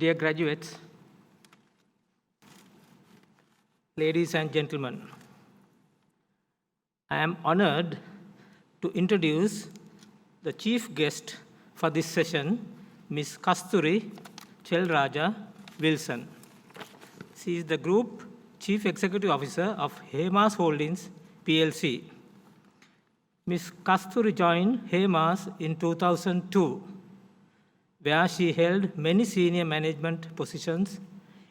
Dear graduates, ladies and gentlemen, I am honored to introduce the chief guest for this session, Ms. Kasturi Chelraja Wilson. She is the Group Chief Executive Officer of Hemas Holdings PLC. Ms. Kasturi joined Hemas in 2002, where she held many senior management positions,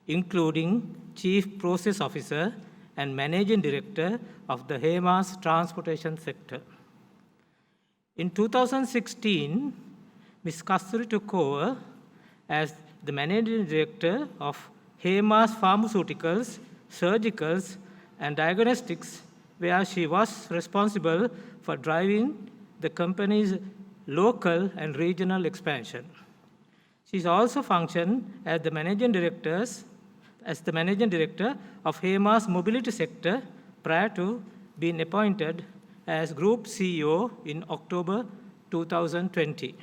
including Chief Process Officer and Managing Director of the Hemas Transportation Sector. In 2016, Ms. Kasturi took over as the Managing Director of Hemas Pharmaceuticals, Surgicals, and Diagnostics, where she was responsible for driving the company's local and regional expansion. She also functioned as the Managing Director of Hemas Mobility Sector prior to being appointed as Group CEO in October 2020.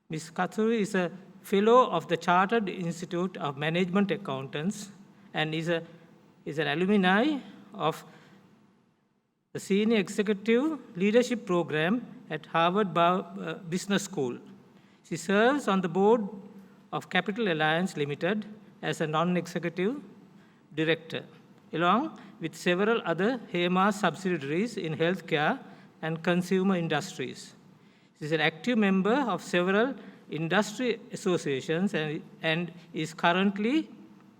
Ms. Kasturi is a Fellow of the Chartered Institute of Management Accountants and is an alumni of the Senior Executive Leadership Program at Harvard Business School. She serves on the board of Capital Alliance Limited as a non-executive director, along with several other Hemas subsidiaries in healthcare and consumer industries. She is an active member of several industry associations and is currently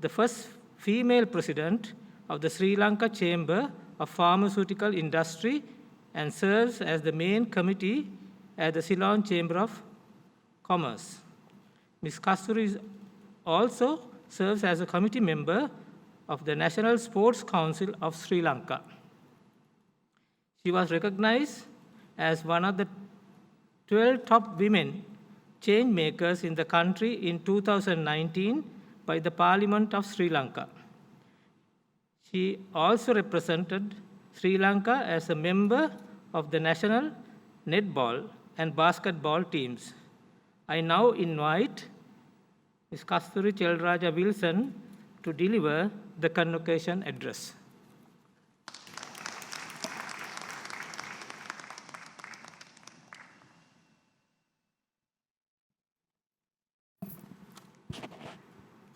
the first female president of the Sri Lanka Chamber of Pharmaceutical Industry and serves as the main committee at the Ceylon Chamber of Commerce. Ms. Kasturi also serves as a committee member of the National Sports Council of Sri Lanka. She was recognized as one of the 12 top women change makers in the country in 2019 by the Parliament of Sri Lanka. She also represented Sri Lanka as a member of the national netball and basketball teams. I now invite Ms. Kasturi Chelraja Wilson to deliver the convocation address.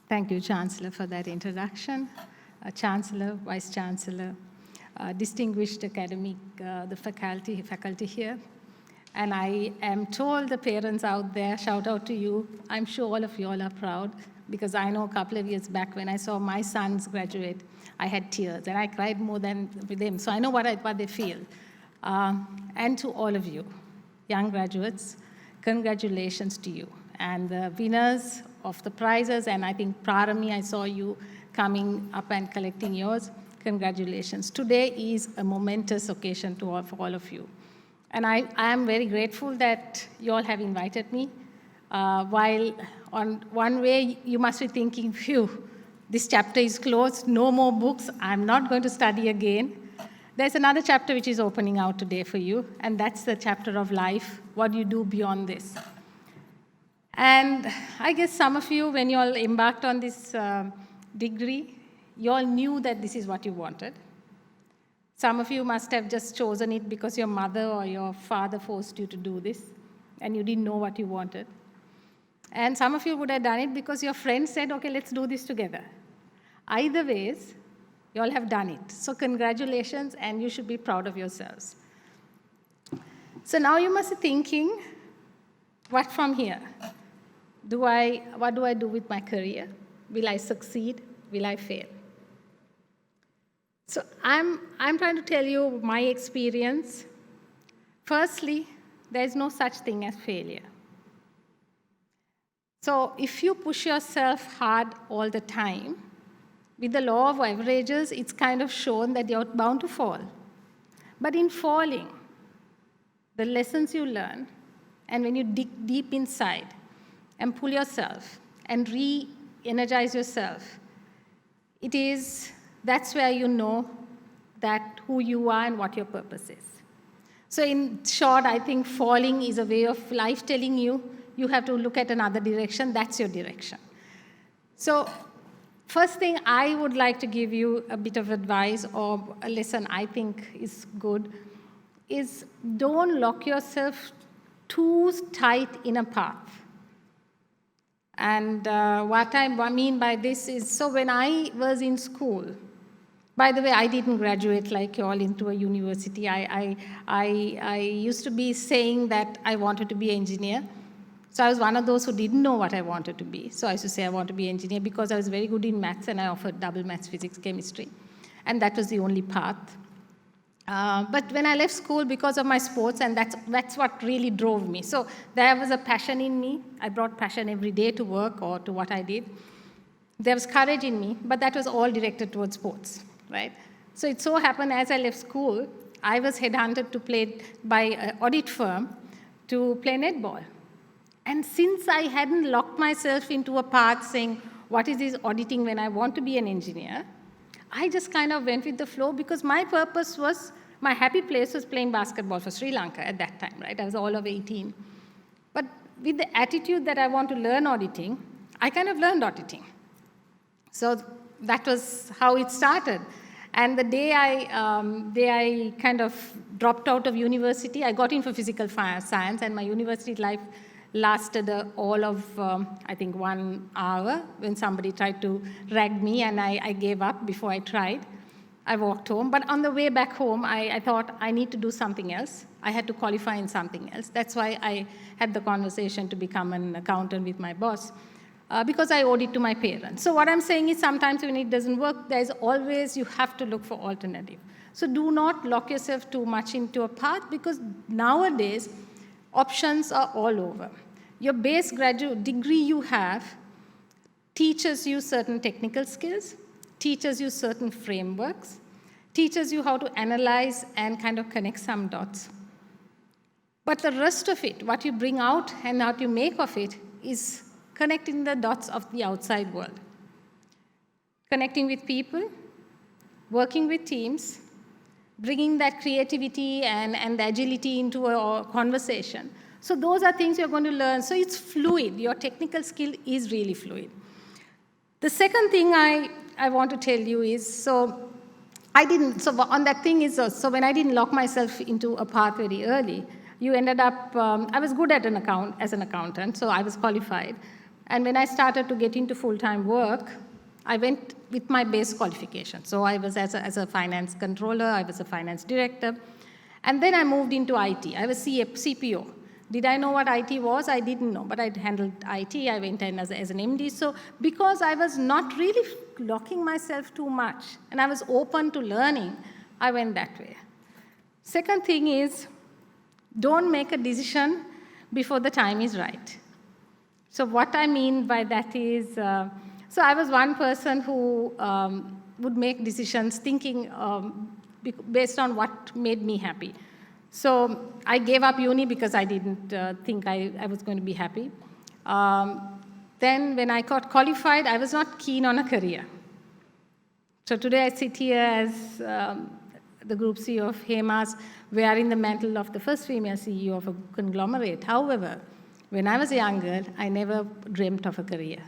Thank you, Chancellor, for that introduction. Chancellor, Vice Chancellor, distinguished academic, the faculty here. And I am told the parents out there, shout out to you. I'm sure all of you all are proud because I know a couple of years back when I saw my sons graduate, I had tears and I cried more than with them. So I know what they feel. And to all of you, young graduates, congratulations to you. And the winners of the prizes, and I think Prarami, I saw you coming up and collecting yours. Congratulations. Today is a momentous occasion for all of you. And I am very grateful that you all have invited me. While on one way, you must be thinking, phew, this chapter is closed, no more books, I'm not going to study again. There's another chapter which is opening out today for you, and that's the chapter of life, what do you do beyond this? And I guess some of you, when you all embarked on this degree, you all knew that this is what you wanted. Some of you must have just chosen it because your mother or your father forced you to do this, and you didn't know what you wanted. And some of you would have done it because your friends said, okay, let's do this together. Either ways, you all have done it. So congratulations, and you should be proud of yourselves. So now you must be thinking, what from here? What do I do with my career? Will I succeed? Will I fail? So I'm trying to tell you my experience. Firstly, there is no such thing as failure. So if you push yourself hard all the time, with the law of averages, it's kind of shown that you're bound to fall. But in falling, the lessons you learn, and when you dig deep inside and pull yourself and re-energize yourself, that's where you know that who you are and what your purpose is. So in short, I think falling is a way of life telling you, you have to look at another direction, that's your direction. So first thing I would like to give you a bit of advice or a lesson I think is good is don't lock yourself too tight in a path. And what I mean by this is, so when I was in school, by the way, I didn't graduate like you all into a university. I used to be saying that I wanted to be an engineer. So I was one of those who didn't know what I wanted to be. So I used to say I want to be an engineer because I was very good in maths and I offered double maths, physics, chemistry. And that was the only path. But when I left school because of my sports, and that's what really drove me. So there was a passion in me. I brought passion every day to work or to what I did. There was courage in me, but that was all directed towards sports, right? So it so happened as I left school, I was headhunted to play by an audit firm to play netball. And since I hadn't locked myself into a path saying, what is this auditing when I want to be an engineer, I just kind of went with the flow because my purpose was, my happy place was playing basketball for Sri Lanka at that time, right? I was all of 18. But with the attitude that I want to learn auditing, I kind of learned auditing. So that was how it started. And the day I kind of dropped out of university, I got in for physical science, and my university life lasted all of, I think, 1 hour when somebody tried to rag me, and I gave up before I tried. I walked home. But on the way back home, I thought I need to do something else. I had to qualify in something else. That's why I had the conversation to become an accountant with my boss, because I owed it to my parents. So what I'm saying is sometimes when it doesn't work, there's always, you have to look for alternative. So do not lock yourself too much into a path, because nowadays, options are all over. Your base graduate degree you have teaches you certain technical skills, teaches you certain frameworks, teaches you how to analyze and kind of connect some dots. But the rest of it, what you bring out and what you make of it, is connecting the dots of the outside world. Connecting with people, working with teams, bringing that creativity and the agility into a conversation. So those are things you're going to learn. So it's fluid. Your technical skill is really fluid. The second thing I want to tell you is, so on that thing is, so when I didn't lock myself into a path very early, you ended up, I was good at as an accountant, so I was qualified. And when I started to get into full-time work, I went with my base qualification. So I was as a finance controller, I was a finance director. And then I moved into IT. I was CPO. Did I know what IT was? I didn't know, but I handled IT. I went in as an MD. So because I was not really locking myself too much, and I was open to learning, I went that way. Second thing is, don't make a decision before the time is right. So what I mean by that is, so I was one person who would make decisions thinking based on what made me happy. So I gave up uni because I didn't think I was going to be happy. Then when I got qualified, I was not keen on a career. So today I sit here as the group CEO of Hemas, wearing the mantle of the first female CEO of a conglomerate. However, when I was a young girl, I never dreamt of a career.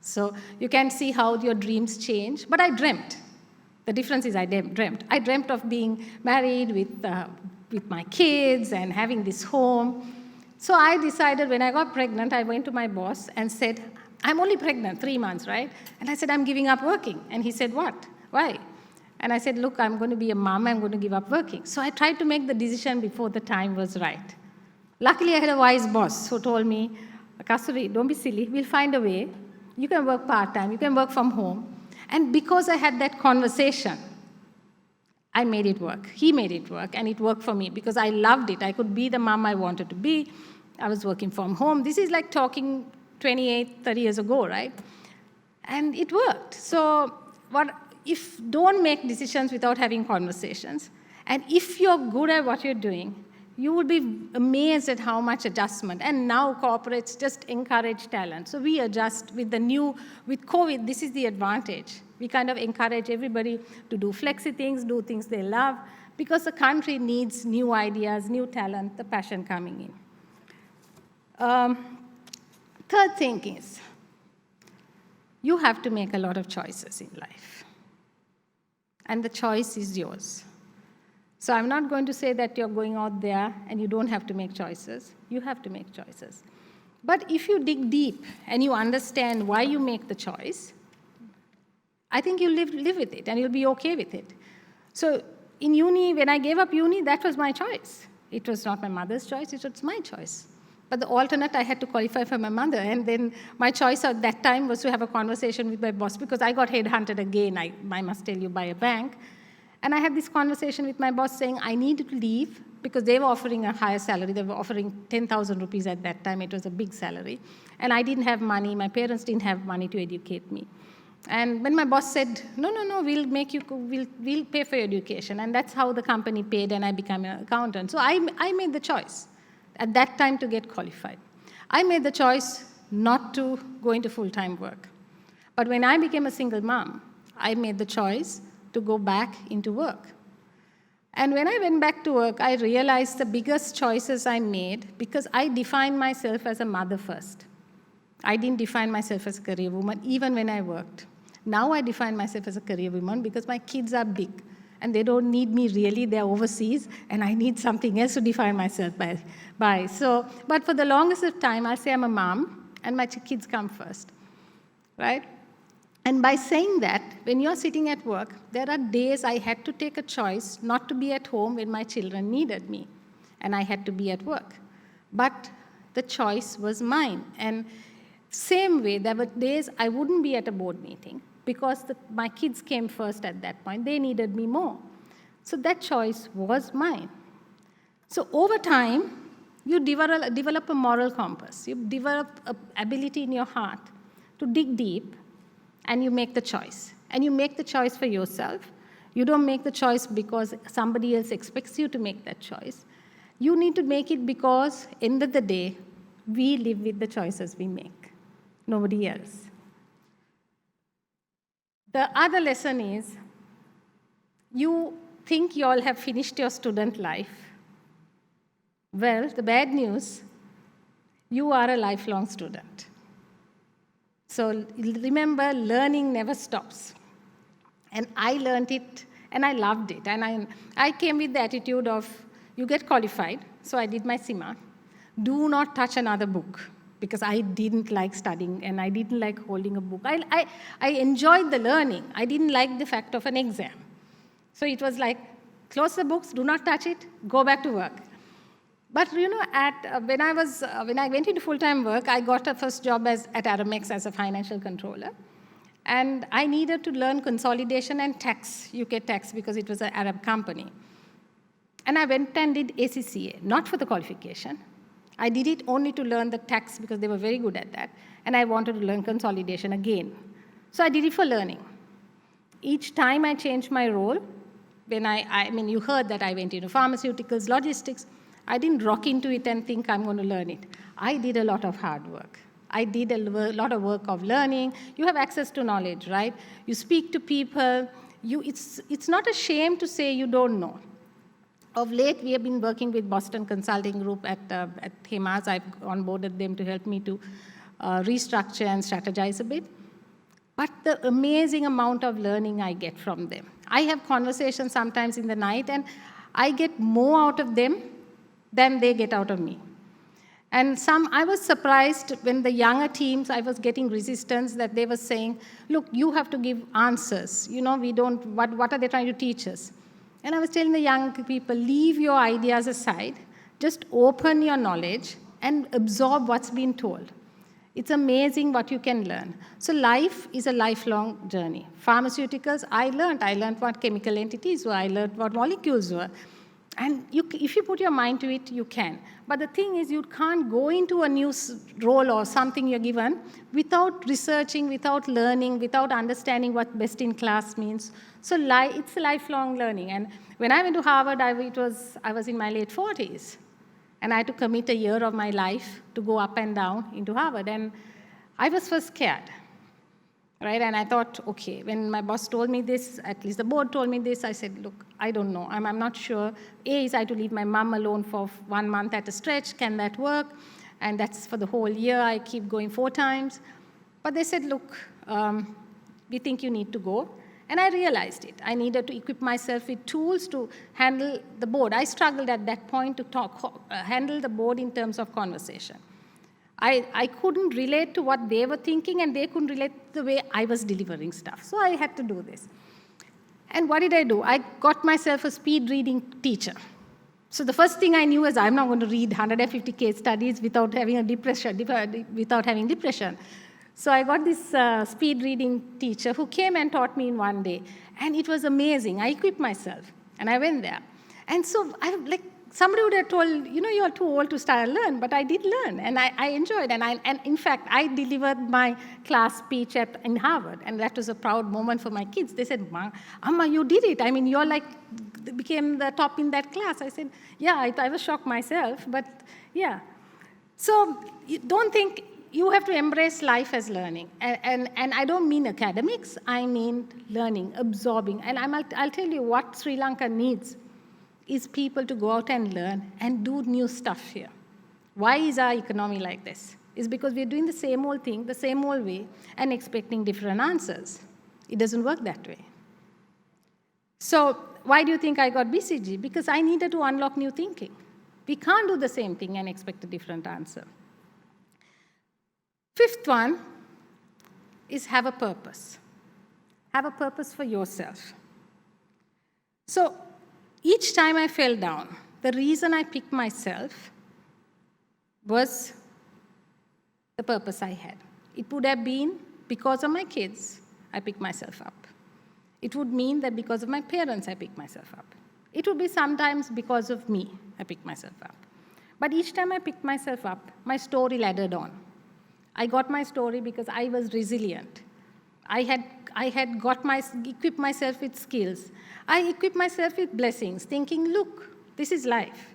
So you can see how your dreams change, but I dreamt. The difference is I dreamt. I dreamt of being married with my kids and having this home. So I decided when I got pregnant, I went to my boss and said, I'm only pregnant, 3 months, right? And I said, I'm giving up working. And he said, what? Why? And I said, look, I'm going to be a mom, I'm going to give up working. So I tried to make the decision before the time was right. Luckily, I had a wise boss who told me, Kasturi, don't be silly, we'll find a way. You can work part-time, you can work from home. And because I had that conversation, I made it work. He made it work, and it worked for me because I loved it. I could be the mom I wanted to be. I was working from home. This is like talking 28, 30 years ago, right? And it worked. So don't make decisions without having conversations. And if you're good at what you're doing, you would be amazed at how much adjustment. And now corporates just encourage talent. So we adjust with COVID, this is the advantage. We kind of encourage everybody to do flexi things, do things they love, because the country needs new ideas, new talent, the passion coming in. Third thing is, you have to make a lot of choices in life. And the choice is yours. So I'm not going to say that you're going out there and you don't have to make choices. You have to make choices. But if you dig deep and you understand why you make the choice, I think you'll live with it and you'll be okay with it. So in uni, when I gave up uni, that was my choice. It was not my mother's choice, it was my choice. But the alternate, I had to qualify for my mother. And then my choice at that time was to have a conversation with my boss, because I got headhunted again, I must tell you, by a bank. And I had this conversation with my boss saying I needed to leave because they were offering a higher salary. They were offering 10,000 rupees at that time. It was a big salary. And I didn't have money. My parents didn't have money to educate me. And when my boss said, no, we'll pay for your education. And that's how the company paid, and I became an accountant. So I made the choice at that time to get qualified. I made the choice not to go into full-time work. But when I became a single mom, I made the choice to go back into work. And when I went back to work, I realized the biggest choices I made because I defined myself as a mother first. I didn't define myself as a career woman, even when I worked. Now I define myself as a career woman because my kids are big and they don't need me really, they're overseas, and I need something else to define myself by. So, but for the longest of time, I'll say I'm a mom and my kids come first, right? And by saying that, when you're sitting at work, there are days I had to take a choice not to be at home when my children needed me, and I had to be at work. But the choice was mine. And same way, there were days I wouldn't be at a board meeting because my kids came first at that point. They needed me more. So that choice was mine. So over time, you develop a moral compass. You develop an ability in your heart to dig deep, and you make the choice. And you make the choice for yourself. You don't make the choice because somebody else expects you to make that choice. You need to make it because, end of the day, we live with the choices we make. Nobody else. The other lesson is, you think you all have finished your student life. Well, the bad news, you are a lifelong student. So remember, learning never stops. And I learned it, and I loved it. And I came with the attitude of, you get qualified, so I did my CIMA. Do not touch another book, because I didn't like studying, and I didn't like holding a book. I enjoyed the learning. I didn't like the fact of an exam. So it was like, close the books, do not touch it, go back to work. But you know, when I went into full-time work, I got a first job at Aramex as a financial controller. And I needed to learn consolidation and tax, UK tax, because it was an Arab company. And I went and did ACCA, not for the qualification. I did it only to learn the tax because they were very good at that. And I wanted to learn consolidation again. So I did it for learning. Each time I changed my role, when I mean, you heard that I went into pharmaceuticals, logistics. I didn't rock into it and think I'm going to learn it. I did a lot of hard work. I did a lot of work of learning. You have access to knowledge, right? You speak to people. It's not a shame to say you don't know. Of late, we have been working with Boston Consulting Group at Hemas. I've onboarded them to help me to restructure and strategize a bit. But the amazing amount of learning I get from them. I have conversations sometimes in the night, and I get more out of them than they get out of me. And I was surprised when the younger teams, I was getting resistance that they were saying, look, you have to give answers. You know, what are they trying to teach us? And I was telling the young people, leave your ideas aside, just open your knowledge and absorb what's been told. It's amazing what you can learn. So life is a lifelong journey. Pharmaceuticals, I learned what chemical entities were, I learned what molecules were. And if you put your mind to it, you can. But the thing is, you can't go into a new role or something you're given without researching, without learning, without understanding what best in class means. So it's a lifelong learning. And when I went to Harvard, I was in my late 40s. And I had to commit a year of my life to go up and down into Harvard. And I was first scared. Right? And I thought, okay, when my boss told me this, at least the board told me this, I said, look, I don't know. I'm not sure. Is I had to leave my mom alone for 1 month at a stretch. Can that work? And that's for the whole year. I keep going 4 times. But they said, look, we think you need to go. And I realized it. I needed to equip myself with tools to handle the board. I struggled at that point to handle the board in terms of conversation. I couldn't relate to what they were thinking, and they couldn't relate to the way I was delivering stuff. So I had to do this. And what did I do? I got myself a speed reading teacher. So the first thing I knew is I'm not going to read 150 case studies without having depression. So I got this speed reading teacher who came and taught me in one day. And it was amazing. I equipped myself, and I went there. And so somebody would have told, you're too old to start and learn, but I did learn, and I enjoyed it. And in fact, I delivered my class speech in Harvard, and that was a proud moment for my kids. They said, Amma, you did it. I mean, you're became the top in that class. I said, yeah, I was shocked myself, but yeah. So don't think, you have to embrace life as learning. And I don't mean academics, I mean learning, absorbing. And I'll tell you what Sri Lanka needs is people to go out and learn and do new stuff here. Why is our economy like this? It's because we're doing the same old thing, the same old way, and expecting different answers. It doesn't work that way. So why do you think I got BCG? Because I needed to unlock new thinking. We can't do the same thing and expect a different answer. Fifth one is have a purpose. Have a purpose for yourself. So each time I fell down, the reason I picked myself was the purpose I had. It would have been because of my kids, I picked myself up. It would mean that because of my parents, I picked myself up. It would be sometimes because of me, I picked myself up. But each time I picked myself up, my story laddered on. I got my story because I was resilient. I had equipped myself with skills. I equipped myself with blessings, thinking, look, this is life.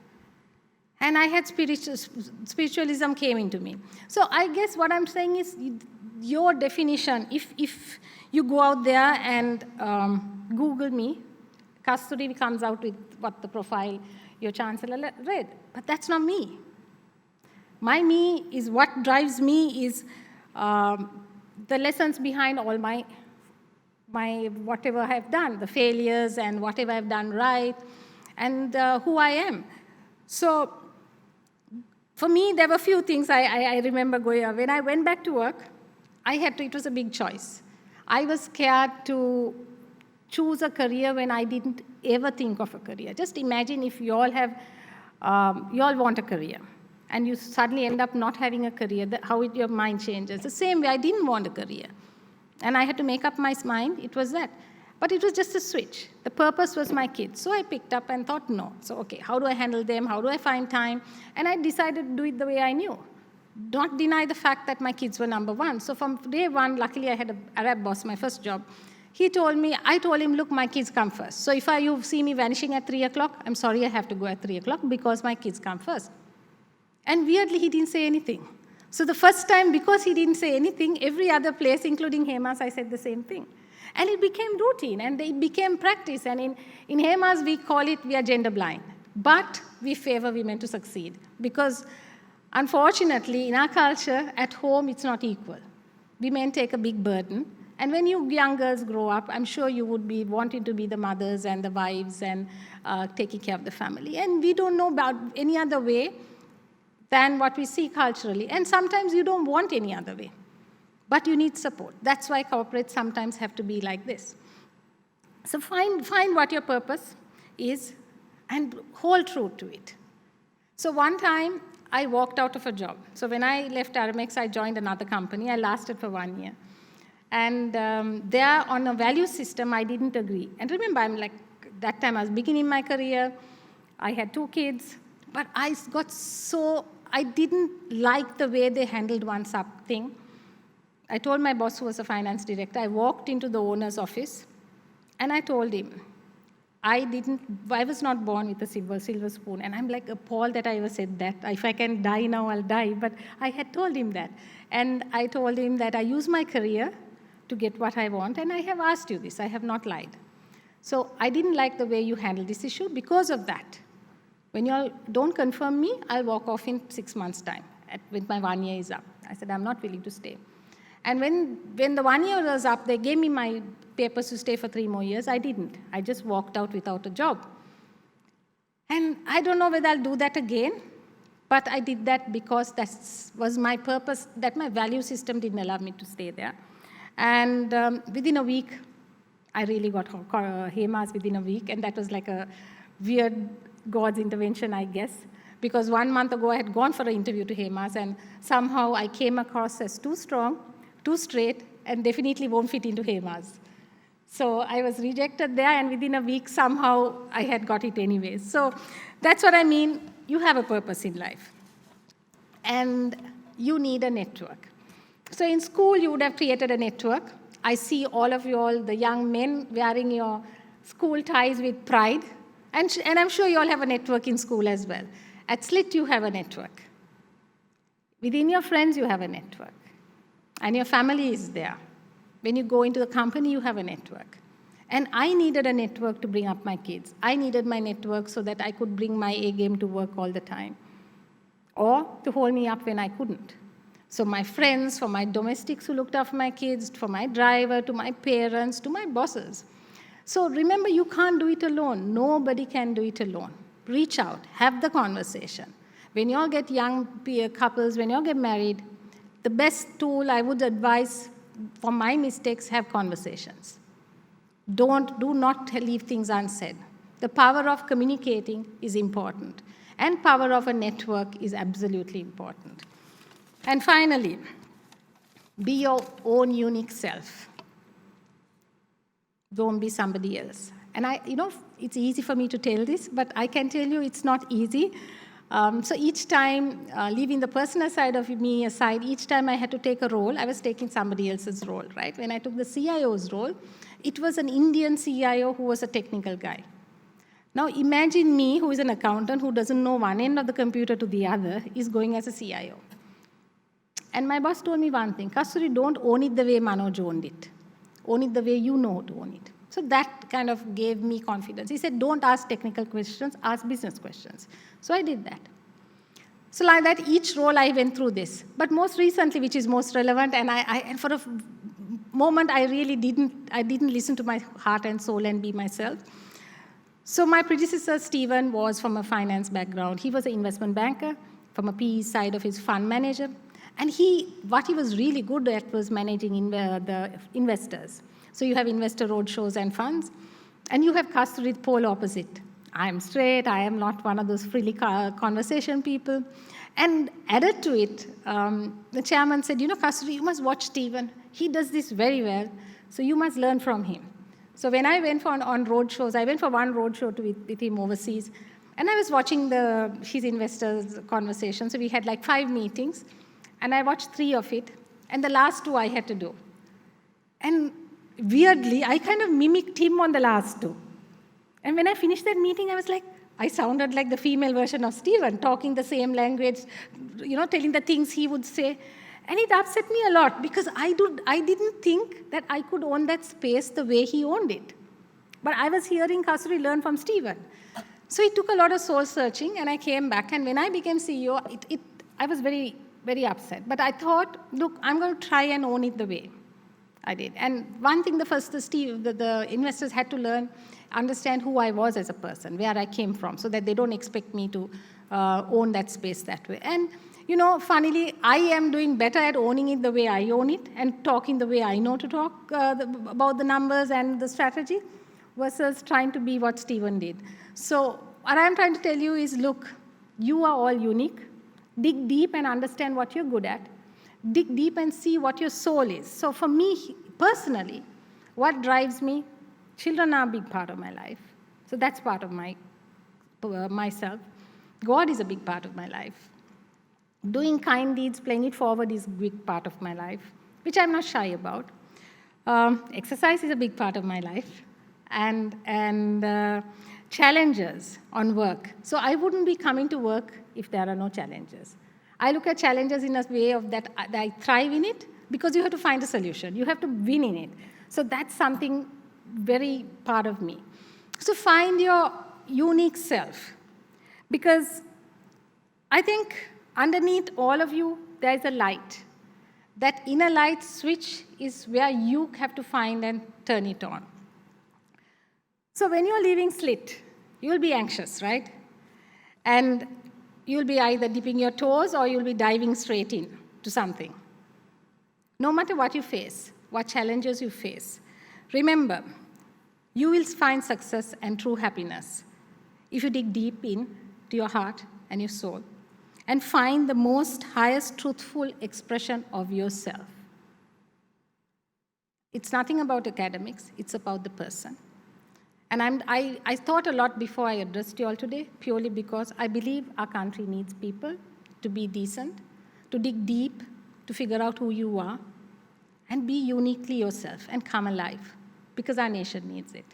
And I had spiritualism came into me. So I guess what I'm saying is your definition, if you go out there and Google me, Kasturi comes out with what the profile your chancellor read. But that's not me. My me is what drives me is the lessons behind all my whatever I have done, the failures and whatever I've done right, and who I am. So for me, there were a few things I remember going on. When I went back to work, it was a big choice. I was scared to choose a career when I didn't ever think of a career. Just imagine if you all want a career, and you suddenly end up not having a career, how your mind changes. The same way, I didn't want a career. And I had to make up my mind, it was that. But it was just a switch. The purpose was my kids. So I picked up and thought, no. So, okay, how do I handle them? How do I find time? And I decided to do it the way I knew. Not deny the fact that my kids were number one. So from day one, luckily I had an Arab boss, my first job. I told him, look, my kids come first. So if you see me vanishing at 3 o'clock, I'm sorry, I have to go at 3 o'clock because my kids come first. And weirdly, he didn't say anything. So the first time, because he didn't say anything, every other place, including Hemas, I said the same thing. And it became routine, and it became practice. And in Hemas, we call it, we are gender blind. But we favor women to succeed. Because unfortunately, in our culture, at home, it's not equal. Women take a big burden. And when you young girls grow up, I'm sure you would be wanting to be the mothers and the wives and taking care of the family. And we don't know about any other way than what we see culturally. And sometimes you don't want any other way. But you need support. That's why corporates sometimes have to be like this. So find what your purpose is and hold true to it. So one time, I walked out of a job. So when I left Aramex, I joined another company. I lasted for 1 year. And there, on a value system, I didn't agree. And remember, that time I was beginning my career. I had 2 kids. But I didn't like the way they handled one thing. I told my boss, who was a finance director, I walked into the owner's office, and I told him, I was not born with a silver spoon. And I'm appalled that I ever said that. If I can die now, I'll die. But I had told him that. And I told him that I use my career to get what I want, and I have asked you this. I have not lied. So I didn't like the way you handled this issue because of that. When you all don't confirm me, I'll walk off in 6 months' time when my 1 year is up. I said, I'm not willing to stay. And when the 1 year was up, they gave me my papers to stay for 3 more years. I didn't. I just walked out without a job. And I don't know whether I'll do that again, but I did that because that was my purpose, that my value system didn't allow me to stay there. And within a week, I really got HEMAS within a week, and that was like a weird God's intervention, I guess, because 1 month ago I had gone for an interview to HEMAS, and somehow I came across as too strong, too straight, and definitely won't fit into HEMAS. So I was rejected there, and within a week, somehow I had got it anyways. So that's what I mean. You have a purpose in life, and you need a network. So in school, you would have created a network. I see all of you all, the young men, wearing your school ties with pride, and I'm sure you all have a network in school as well. At SLIT, you have a network. Within your friends, you have a network, and your family is there. When you go into the company, you have a network. And I needed a network to bring up my kids. I needed my network so that I could bring my A game to work all the time, or to hold me up when I couldn't. So my friends, for my domestics who looked after my kids, for my driver, to my parents, to my bosses. So remember, you can't do it alone. Nobody can do it alone. Reach out, have the conversation. When you all get young couples, when you all get married, the best tool I would advise for my mistakes, have conversations. Do not leave things unsaid. The power of communicating is important, and power of a network is absolutely important. And finally, be your own unique self. Don't be somebody else. And it's easy for me to tell this, but I can tell you it's not easy. So each time, leaving the personal side of me aside, each time I had to take a role, I was taking somebody else's role, right? When I took the CIO's role, it was an Indian CIO who was a technical guy. Now imagine me, who is an accountant, who doesn't know one end of the computer to the other, is going as a CIO. And my boss told me one thing, Kasturi, don't own it the way Manoj owned it. Own it the way you know how to own it. So that kind of gave me confidence. He said, don't ask technical questions, ask business questions. So I did that. So like that, each role I went through this. But most recently, which is most relevant, and for a moment, I really didn't listen to my heart and soul and be myself. So my predecessor, Stephen, was from a finance background. He was an investment banker from a PE side of his fund manager. And what he was really good at was managing the investors. So you have investor roadshows and funds, and you have Kasturi pole opposite. I am straight, I am not one of those frilly conversation people. And added to it, the chairman said, Kasturi, you must watch Stephen. He does this very well, so you must learn from him. So when I went on roadshows, I went for one roadshow with him overseas, and I was watching his investors' conversation. So we had like 5 meetings, and I watched 3 of it, and the last 2 I had to do. And weirdly, I kind of mimicked him on the last 2. And when I finished that meeting, I was like, I sounded like the female version of Stephen, talking the same language, telling the things he would say. And it upset me a lot because I didn't think that I could own that space the way he owned it. But I was hearing Kasturi learn from Stephen. So it took a lot of soul searching, and I came back. And when I became CEO, I was very, very upset. But I thought, look, I'm going to try and own it the way I did. And one thing the investors had to learn, understand who I was as a person, where I came from, so that they don't expect me to own that space that way. And, funnily, I am doing better at owning it the way I own it and talking the way I know to talk about the numbers and the strategy versus trying to be what Stephen did. So what I'm trying to tell you is, look, you are all unique. Dig deep and understand what you're good at. Dig deep and see what your soul is. So for me, personally, what drives me? Children are a big part of my life. So that's part of myself. God is a big part of my life. Doing kind deeds, playing it forward is a big part of my life, which I'm not shy about. Exercise is a big part of my life. And challenges on work. So I wouldn't be coming to work if there are no challenges. I look at challenges in a way of that I thrive in it because you have to find a solution. You have to win in it. So that's something very part of me. So find your unique self, because I think underneath all of you, there's a light. That inner light switch is where you have to find and turn it on. So when you're leaving SLIT, you'll be anxious, right? And you'll be either dipping your toes or you'll be diving straight in to something. No matter what you face, what challenges you face, remember, you will find success and true happiness if you dig deep in to your heart and your soul and find the most highest truthful expression of yourself. It's nothing about academics, it's about the person. And I thought a lot before I addressed you all today, purely because I believe our country needs people to be decent, to dig deep, to figure out who you are, and be uniquely yourself and come alive, because our nation needs it.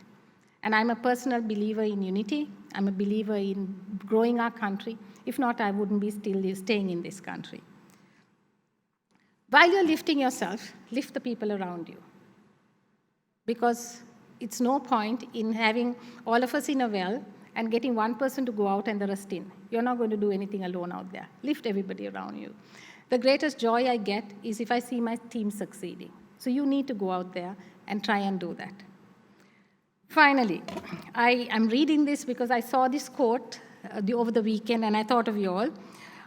And I'm a personal believer in unity. I'm a believer in growing our country. If not, I wouldn't be still staying in this country. While you're lifting yourself, lift the people around you. Because it's no point in having all of us in a well and getting one person to go out and the rest in. You're not going to do anything alone out there. Lift everybody around you. The greatest joy I get is if I see my team succeeding. So you need to go out there and try and do that. Finally, I am reading this because I saw this quote over the weekend and I thought of you all.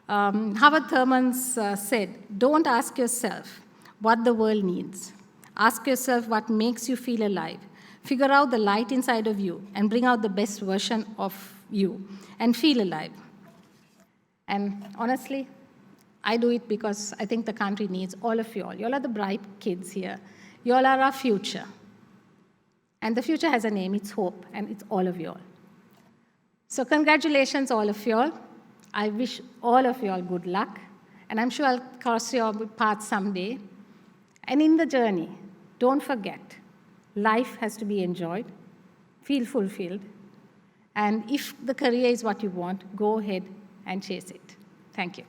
Howard Thurman's said, "Don't ask yourself what the world needs. Ask yourself what makes you feel alive. Figure out the light inside of you and bring out the best version of you and feel alive." And honestly, I do it because I think the country needs all of you all. You all are the bright kids here. You all are our future. And the future has a name, it's hope, and it's all of you all. So congratulations, all of you all. I wish all of you all good luck, and I'm sure I'll cross your path someday. And in the journey, don't forget, life has to be enjoyed, feel fulfilled, and if the career is what you want, go ahead and chase it. Thank you.